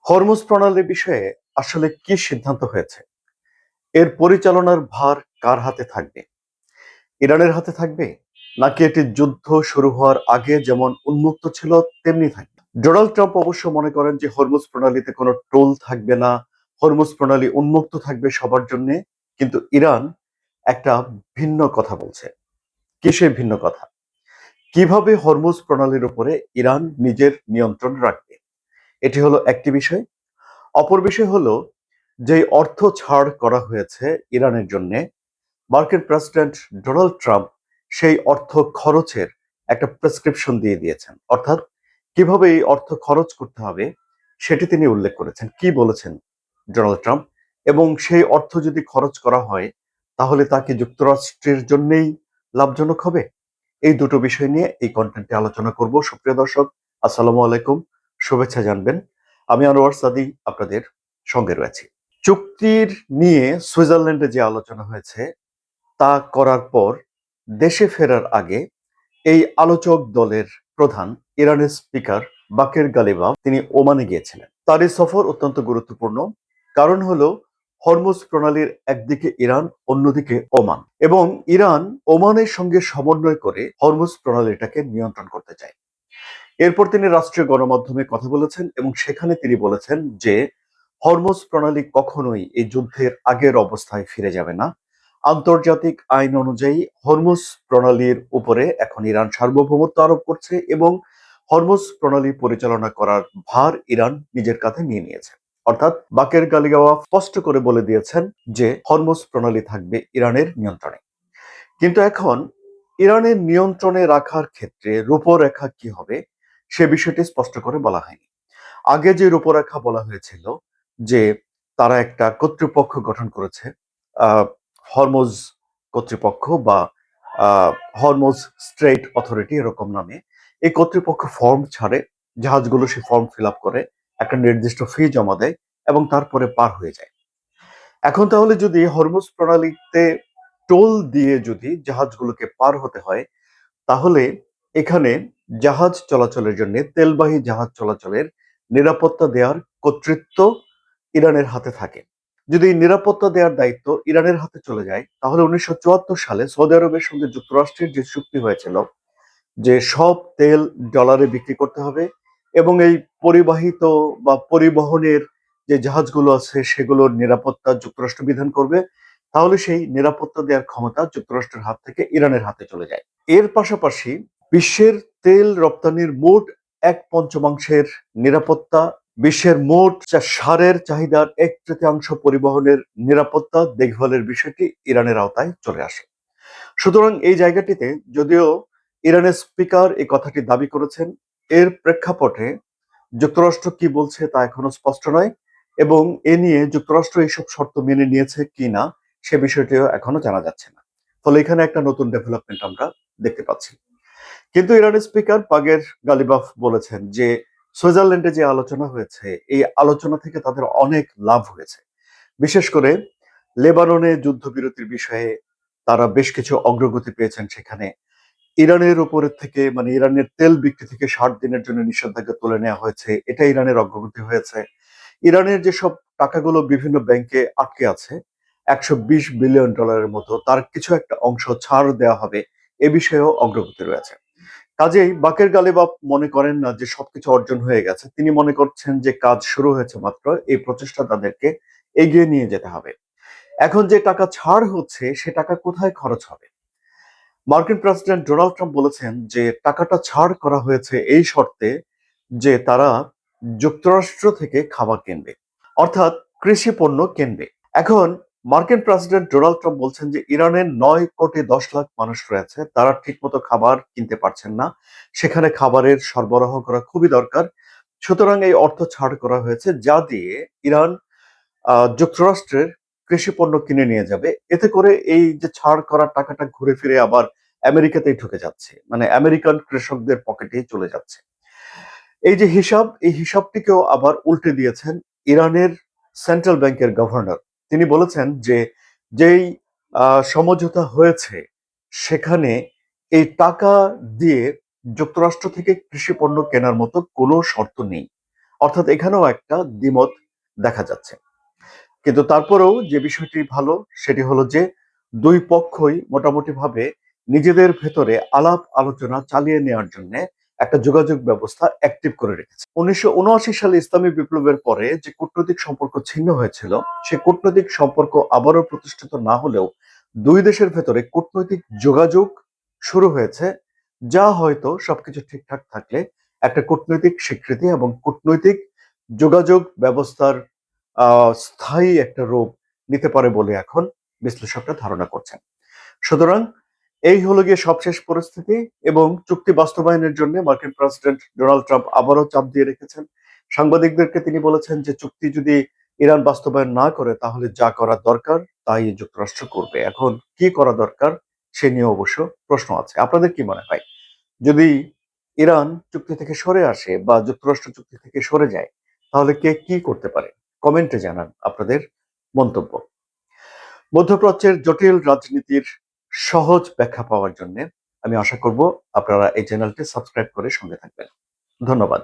Hormuz প্রণালীর বিষয়ে আসলে কি সিদ্ধান্ত হয়েছে? এর পরিচালনার ভার কার হাতে থাকবে? ইরানের হাতে থাকবে? নাকি এটি যুদ্ধ শুরু হওয়ার আগে যেমন উন্মুক্ত ছিল তেমনি থাকবে? ডোনাল্ড ট্রাম্প অবশ্য মনে করেন যে হরমুজ প্রণালীতে কোনো টোল থাকবে না, হরমুজ প্রণালী উন্মুক্ত থাকবে সবার জন্য। কিন্তু ইরান একটা ভিন্ন কথা বলছে। কি সেই ভিন্ন কথা? কিভাবে হরমুজ প্রণালীর উপরে ইরান নিজের নিয়ন্ত্রণ রাখবে? এটি হলো একটি বিষয়। অপর বিষয় হলো যে অর্থ ছাড় করা হয়েছে ইরানের জন্য, মার্কিন প্রেসিডেন্ট ডোনাল্ড ট্রাম্প সেই অর্থ খরচের একটা প্রেসক্রিপশন দিয়ে দিয়েছেন। অর্থাৎ কিভাবে এই অর্থ খরচ করতে হবে সেটি তিনি উল্লেখ করেছেন। কি বলেছেন ডোনাল্ড ট্রাম্প? এবং সেই অর্থ যদি খরচ করা হয় তাহলে তা কি যুক্তরাষ্ট্রের জন্যই লাভজনক হবে? এই দুটো বিষয় নিয়ে এই কন্টেন্টে আলোচনা করব। সুপ্রিয় দর্শক, আসসালামু আলাইকুম, শুভেচ্ছা জানবেন। আমি আনোয়ার সাদি আপনাদের সঙ্গে রয়েছি। চুক্তির নিয়ে সুইজারল্যান্ডে যে আলোচনা হয়েছে তা করার পর দেশে ফেরার আগে এই আলোচক দলের প্রধান ইরানের স্পিকার বাকের গালিবাফ তিনি ওমানে গিয়েছিলেন। তার এই সফর অত্যন্ত গুরুত্বপূর্ণ। কারণ হলো হরমুজ প্রণালীর একদিকে ইরান, অন্যদিকে ওমান, এবং ইরান ওমানের সঙ্গে সমন্বয় করে হরমুজ প্রণালীটাকে নিয়ন্ত্রণ করতে চায়। এরপর তিনি রাষ্ট্রীয় গণমাধ্যমে কথা বলেছেন এবং সেখানে তিনি বলেছেন যে হরমুজ প্রণালী কখনোই এই যুদ্ধের আগের অবস্থায় ফিরে যাবে না। আন্তর্জাতিক আইন অনুযায়ী হরমুজ প্রণালীর উপরে এখন ইরান সার্বভৌমত্ব আরোপ করছে এবং হরমুজ প্রণালী পরিচালনা করার ভার ইরান নিজের কাঁধে নিয়ে নিয়েছে। অর্থাৎ বাকের গালিগাওয়া স্পষ্ট করে বলে দিয়েছেন যে হরমুজ প্রণালী থাকবে ইরানের নিয়ন্ত্রণে। কিন্তু এখন ইরানের নিয়ন্ত্রণে রাখার ক্ষেত্রে রূপরেখা কি হবে সে বিষয়টি স্পষ্ট করে বলা হয়নি। আগে যে রূপরেখা বলা হয়েছিল যে তারা একটা কর্তৃপক্ষ গঠন করেছে, আহ, হরমুজ কর্তৃপক্ষ বা হরমুজ স্ট্রেইট অথরিটি এরকম নামে। এই কর্তৃপক্ষ ফর্ম ছাড়ে, জাহাজগুলো সে ফর্ম ফিল আপ করে, একটা নির্দিষ্ট ফি জমা দেয় এবং তারপরে পার হয়ে যায়। এখন তাহলে যদি হরমুজ প্রণালীতে টোল দিয়ে যদি জাহাজগুলোকে পার হতে হয় তাহলে এখানে জাহাজ চলাচলের জন্য, তেলবাহী জাহাজ চলাচলের নিরাপত্তা দেওয়ার কর্তৃত্ব ইরানের হাতে থাকে। যদি নিরাপত্তা দেওয়ার দায়িত্ব ইরানের হাতে চলে যায় তাহলে 1974 সালে সৌদি আরবের সঙ্গে যুক্তরাষ্ট্রের যে চুক্তি হয়েছিল যে সব তেল ডলারে বিক্রি করতে হবে এবং এই পরিবাহিত বা পরিবহনের যে জাহাজগুলো আছে সেগুলোর নিরাপত্তা যুক্তরাষ্ট্র বিধান করবে, তাহলে সেই নিরাপত্তা দেওয়ার ক্ষমতা যুক্তরাষ্ট্রের হাত থেকে ইরানের হাতে চলে যায়। এর পাশাপাশি বিশ্বের তেল রপ্তানির মোট 1/5 নিরাপত্তা, বিশ্বের মোট সারের চাহিদার 1/3 পরিবহনের নিরাপত্তা দেখভালের বিষয়টি ইরানের আওতায় চলে আসে। সুতরাং এই জায়গাটিতে যদিও ইরানের স্পিকার এই কথাটি দাবি করেছেন, এর প্রেক্ষাপটে যুক্তরাষ্ট্র কি বলছে তা এখনো স্পষ্ট নয় এবং এ নিয়ে যুক্তরাষ্ট্র এইসব শর্ত মেনে নিয়েছে কিনা সে বিষয়টিও এখনো জানা যাচ্ছে না। ফলে এখানে একটা নতুন ডেভেলপমেন্ট আমরা দেখতে পাচ্ছি। কিন্তু ইরানের স্পিকার বাগের গালিবাফ বলেছেন যে সুইজারল্যান্ডে যে আলোচনা হয়েছে এই আলোচনা থেকে তাদের অনেক লাভ হয়েছে। বিশেষ করে লেবাননে যুদ্ধবিরতির বিষয়ে তারা বেশ কিছু অগ্রগতি পেয়েছেন। সেখানে ইরানের উপরের থেকে, মানে ইরানের তেল বিক্রি থেকে 60 দিনের জন্য নিষেধাজ্ঞা তুলে নেওয়া হয়েছে, এটা ইরানের অগ্রগতি হয়েছে। ইরানের যেসব টাকাগুলো বিভিন্ন ব্যাংকে আটকে আছে, $120 বিলিয়ন মতো, তার কিছু একটা অংশ ছাড় দেওয়া হবে, এ বিষয়েও অগ্রগতি রয়েছে। কাজেই বাকের গালিবাফ মনে করেন না যে সবকিছু অর্জন হয়ে গেছে। তিনি মনে করছেন যে কাজ শুরু হয়েছে মাত্র, এই প্রচেষ্টা তাদেরকে এগিয়ে নিয়ে যেতে হবে। এখন যে টাকা ছাড় হচ্ছে সে টাকা কোথায় খরচ হবে? মার্কিন প্রেসিডেন্ট ডোনাল্ড ট্রাম্প বলেছেন যে টাকাটা ছাড় করা হয়েছে এই শর্তে যে তারা যুক্তরাষ্ট্র থেকে খাবার কিনবে, অর্থাৎ কৃষি পণ্য কিনবে। এখন মার্কিন প্রেসিডেন্ট ডোনাল্ড ট্রাম্প বলছেন যে ইরানের 9,10,00,000 মানুষ রয়েছে, তারা ঠিকমতো খাবার কিনতে পারছেন না, সেখানে খাবারের সরবরাহ করা খুবই দরকার। সুতরাং এই অর্থ ছাড় করা হয়েছে যা দিয়ে ইরান যুক্তরাষ্ট্রের কৃষি পণ্য কিনে নিয়ে যাবে। এতে করে এই যে ছাড় করার টাকাটা ঘুরে ফিরে আবার আমেরিকাতেই ঢুকে যাচ্ছে, মানে আমেরিকান কৃষকদের পকেটেই চলে যাচ্ছে। এই যে হিসাব, এই হিসাবটিকেও আবার উল্টে দিয়েছেন ইরানের সেন্ট্রাল ব্যাংকের গভর্নর। তিনি বলেছেন যে যেই সমঝোতা হয়েছে সেখানে এই টাকা দিয়ে যুক্তরাষ্ট্র থেকে কৃষি পণ্য কেনার মতো কোনো শর্ত নেই। অর্থাৎ এখানেও একটা দ্বিমত দেখা যাচ্ছে। কিন্তু তারপরেও যে বিষয়টি ভালো সেটি হলো যে দুই পক্ষই মোটামুটি ভাবে নিজেদের ভেতরে আলাপ আলোচনা চালিয়ে নেওয়ার জন্য একটা যোগাযোগ ব্যবস্থা অ্যাক্টিভ করে রেখেছে। 1979 সালে ইসলামী বিপ্লবের পরে যে কূটনৈতিক সম্পর্ক ছিন্ন হয়েছিল, সে কূটনৈতিক সম্পর্ক আবারও প্রতিষ্ঠিত না হলেও দুই দেশের ভেতরে কূটনৈতিক যোগাযোগ শুরু হয়েছে, যা হয়তো সবকিছু ঠিকঠাক থাকলে একটা কূটনৈতিক স্বীকৃতি এবং কূটনৈতিক যোগাযোগ ব্যবস্থার স্থায়ী একটা রূপ নিতে পারে বলে এখন বিশ্লেষকরা ধারণা করছেন। সুতরাং এই হলো গিয়ে সবশেষ পরিস্থিতি, এবং চুক্তি বাস্তবায়নের জন্য মার্কিন প্রেসিডেন্ট ডোনাল্ড ট্রাম্প আবারও চাপ দিয়ে রেখেছেন। সাংবাদিকদেরকে তিনি বলেছেন যে চুক্তি যদি ইরান বাস্তবায়ন না করে তাহলে যা করা দরকার তাই যুক্তরাষ্ট্র করবে। এখন কি করা দরকার সে নিয়ে অবশ্য প্রশ্ন আছে। আপনাদের কি মনে হয়, যদি ইরান চুক্তি থেকে সরে আসে বা যুক্তরাষ্ট্র চুক্তি থেকে সরে যায় তাহলে কে কি করতে পারে? কমেন্টে জানান আপনাদের মন্তব্য। মধ্যপ্রাচ্যের জটিল রাজনীতির সহজ ব্যাখ্যা পাওয়ার জন্য আমি আশা করব আপনারা এই চ্যানেলটি সাবস্ক্রাইব করে সঙ্গে থাকবেন। ধন্যবাদ।